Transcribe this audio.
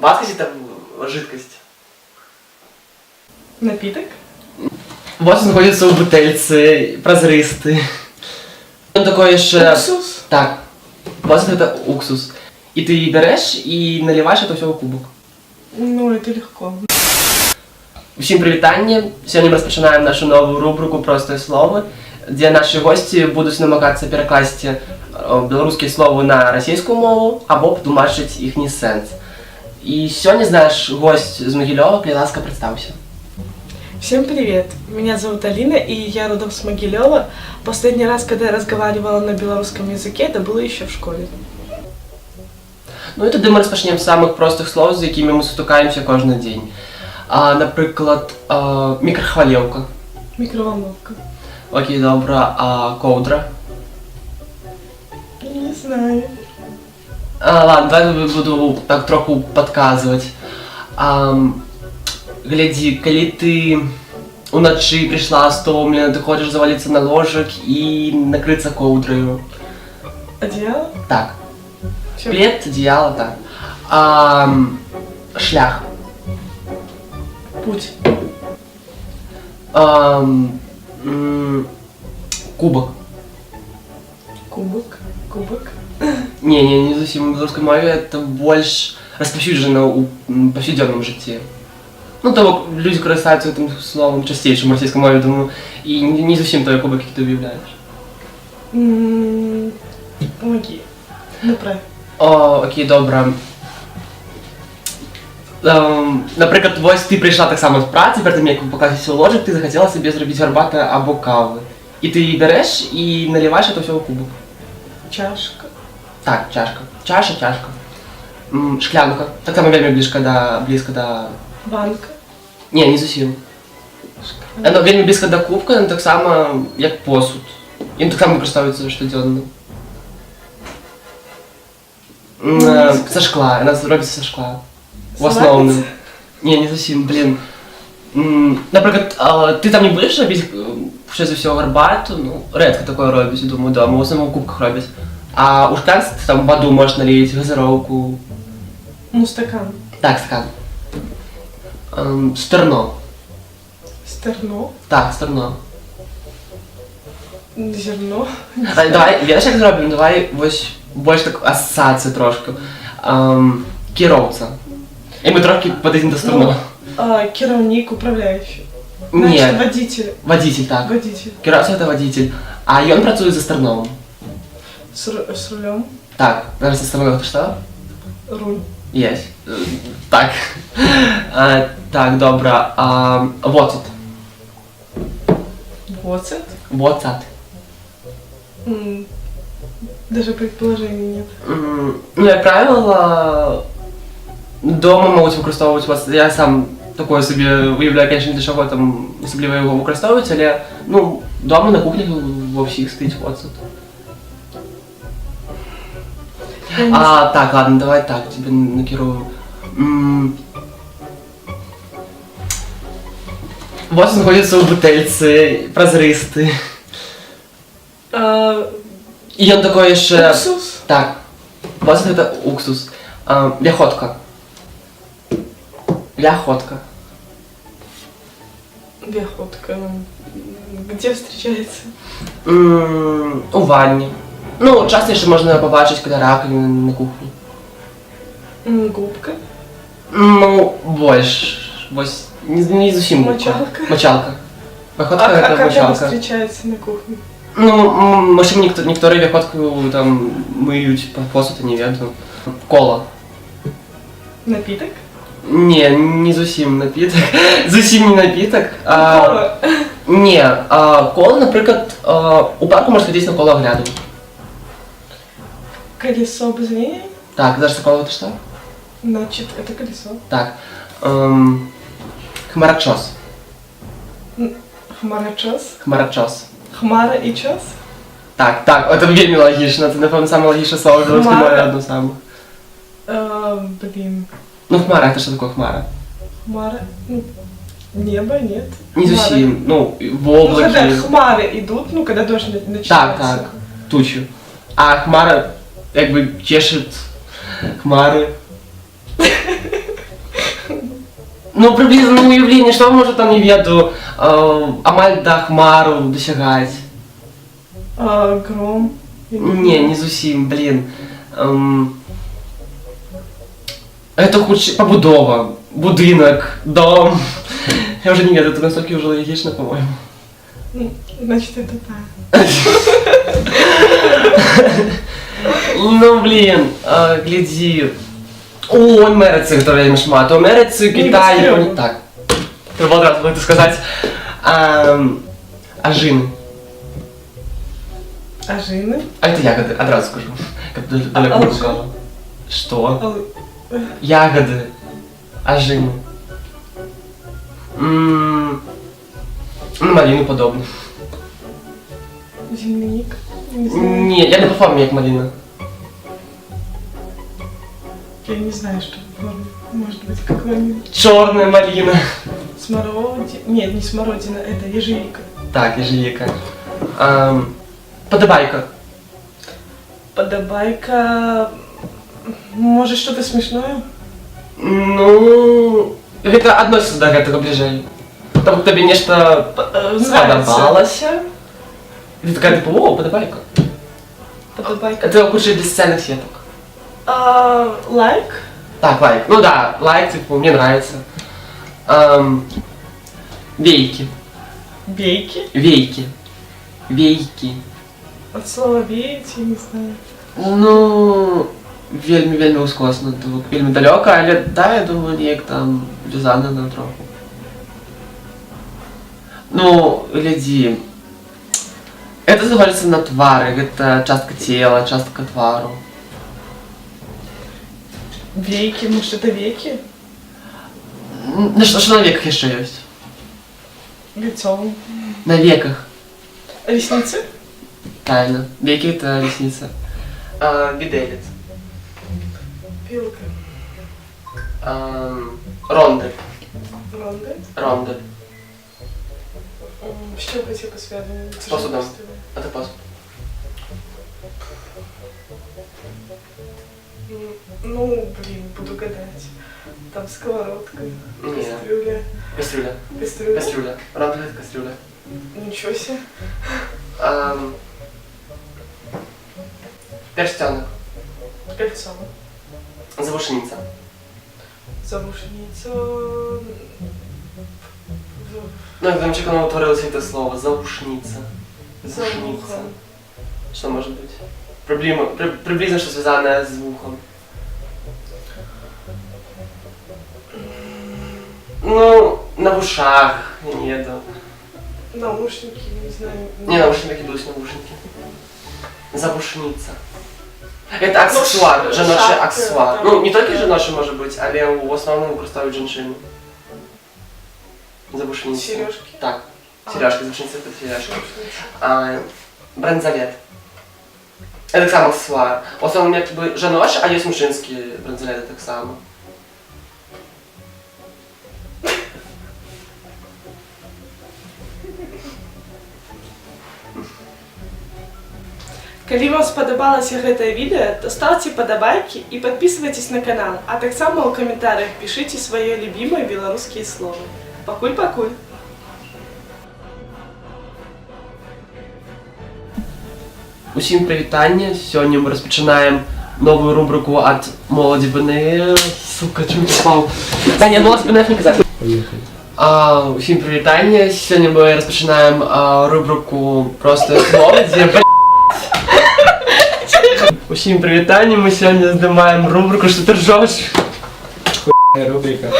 Васкать это жидкость. Напиток? Вот он находится у бутыльцы, прозрыстый. Он такой еще... Уксус? Так, вот это уксус. И ты берешь и наливаешь это все в кубок. Ну, это легко. Всім привітання! Сьогодні ми розпочинаємо нашу нову рубрику «Просте слово», де наші гості будуть намагатися перекласти білоруське слово на російську мову або потлумачити їхній сенс. І сьогодні наш гость з Могилева, Ласка, представся. Всем привет! Меня зовут Алина, и я родом с Могилева. Последний раз, когда я разговаривала на белорусском языке, это было еще в школе. Ну і тоді ми розпочнемо з самих простих слов, з якими ми стикаємося кожен день. Наприклад, мікрохвильовка. Микроволновка. Окей, добре. Ковдра. Не знаю. Ладно, давай буду так трохи підказувати. Гляди, коли ти уночі прийшла стомлена, ти хочеш завалитися на ложик і накритися ковдрою. Одеяло? Так. Всё. Плед, одеяло, так. Шлях. Путь. Кубок. Кубок. Кубок. Не зовсім в білоруській мові, це більш розповсюджено у повсякденному житті. Ну, того люди користуються цим словом частіше в російській мові, тому і не зовсім той кубок, який ти уявляєш. Помоги. Направь. Окей, добре. Наприклад, ось ти прийшла так само з праці, перед тим, як покласти ложик, ти захотіла собі зробити гарбати або кави. І ти її береш і наливаєш це все в кубок. Чашка. Так, чашка. Чашка. Шклянка. Так само вельми близько до... Банка. Ні, не зовсім. Воно вельми близько до кубка, воно так само, як посуд. Він так само використовується щоденно. Со шкла, вона робиться со шкла. В основному. Ні, не зовсім, блін. Наприклад, ти там не будеш робити щось всього гарбату, ну, рідко таке роблять, думаю, вдома, в основному в кубках роблять. А у шклянці ти там воду можеш налити, газировку. Ну, стакан. Так, стакан. Стерно. Стерно. Так, стерно. Зерно. Давай, видиш, як зробимо? Давай ось більш таку асоціацію трошки. Керовця. І ми трохи підійдемо до стерно. Керовник, управляющий. Ні. Значит, водитель. Водитель, так. Водитель. Керовця – це водитель. А він працює за стерном. С рулем. Так, зараз за стерном що? Руль. Є. Так. Так, добре. Воцет. Воцет. Воцет. Даже предположений нет. Ну, як правило, дома можуть використовувати воцет. Я сам такое собі уявляю, конечно, для чого там особливо його використовують, але, ну, дома на кухні во всіх стоїть воцет. Так, ладно, давай так, тебе накерую. Вот он находится у бутыльцы, прозрыстый. И он такой еще... Уксус? Так, вот это уксус. Ляхотка. Ляхотка. Вяхотка. Где встречается? У ванні. Ну, часто ще можна побачити, коли раковина на кухні. Губка. Ну, більш. Ось, не зовсім губка. Мочалка. Мочалка. Виходка А это как она мочалка. встречается на кухне? Ну, може, некоторі виходку там миють посуд, не веду. Кола. Напиток? Ні, не зовсім напіток. Зовсім не напіток. Кола. Ні, кола, наприклад, у парку можна ходити на коло огляду. Колесо обозрения? Так, зараз коло це що? Значит, это колесо. Так. Хмарочос. Хмарочос? Хмарочос. Хмара и час? Так, це вельми логічно. Це, напевно, саме логічне слово в білоруській мові одно саме. Блин. Ну, хмара, це що таке хмара? Хмара? Небо, нет. Не зовсім, ну, в Ну, когда облаке. хмары идут, ну, когда дождь начинается. Так, тучу. А хмара, якби, чешет хмари. Ну, приблизно уявление, что может там, не веду, амаль до хмару досягать. Гром. Не, не зусім, блін. Это худше побудова, будинок, дом. Я вже не веду, это настолько уже логично, по-моему. Значит, это да. Ну, блін, гляди. О, Америці, которая я шмат. У Америці, Китай, Японія. Так. Треба одразу було сказати. Ажини. Ажины. А это ягоды, одразу скажу. Как далеко не алжир? сказала. Что? Ягоды. Ажины. Ну, малину подобно. Земляника. Не знаю. Ні, я не по формі як малина. Я не знаю, что в форме. Может быть, какой-нибудь Чорна малина. смородина. Нет, не смородина, это ежевика. Так, ежевика. Подобайка. Подобайка. Может, что-то смешное? Ну, гэта адносіцца да гэтага бліжэй. Там табе нешта спадабалася. І ты такая, типу, о, подобайка. Подобайка. Это хутчэй для социальных сеток. Лайк. Так, лайк. Ну да, лайк, типа, мне нравится. Вейки. Бейки. Вейки. Вейки. От слова веять, я не знаю. Ну, вельмі ускосно, тут вельмі далёка, але да, я думаю, неяк там вязана на троху. Ну, глядзі. Это знаходзіцца на твары, гэта частка цела, частка твару. Вейки, может, это веки? Ну, што на веках яшчэ ёсць? Лицо. На веках. Ресницы? Правильно. Веки это ресница. Виделец. Пилка. Ронды. Ронда. Ронды. С чем хотел бы связано? С посудом. Это посуд. Ну, блин, буду гадать. Там сковородка, Не. кастрюля. Кастрюля. Кастрюля? Кастрюля. Ронды это кастрюля. Ничего себе. Перстенок. Кольцо. Завушница. Завушница. Ну, я думаю, оно утворилось это слово. Завушница. За Завушница. ухом. Что может быть? Приблизно что связанное с звуком. Ну, на ушах, я не еду. Наушники, не знаю. Не, наушники будут наушники. Завушница. Это аксессуар, Ну, женоший шапка, аксессуар. там. Ну, не тільки женоший може бути, але в основному використовують женщини. Завушница. Сережки? Так, А. сережки, завушница это сережки. Наушницы. Бранзолет. Это так само аксессуар. В основному якби женоші, а є мужчинські бранзолети так само. Калі вам спадабалася гэтае відэа, то ставце падабайкі і падпісвайцесь на канал, а таксама ў каментарыях пішыце свае любімыя беларускія словы. Пакуль-пакуль! Усім прывітанне. Сёння мы распачынаем новую рубрику ад моладзі БНЛ. Сука, чым ты спаў? Да, не, моладзь БНЛ не казаць. Поехали. Усім прывітанне. Сёння мы распачынаем рубрику просто моладзі. Усім прывітанне. Мы сёння здымаем рубрику «Што ты ржёш?» Хуйная рубрика.